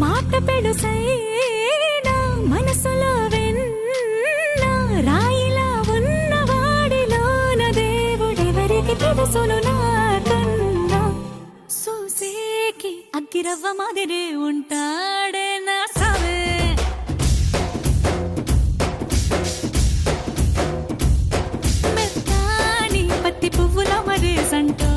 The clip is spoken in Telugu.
మాట పెడుసైనా మనసులో వెన్న రాయిలా ఉన్నవాడిలోన దేవుడెవరికి తెలుసును నాకన్నా సూసేకి అగ్గిరవ్వ మాదిరి ఉంటాడే నా సవే మెత్తాని పత్తి పువ్వుల మరి సంటో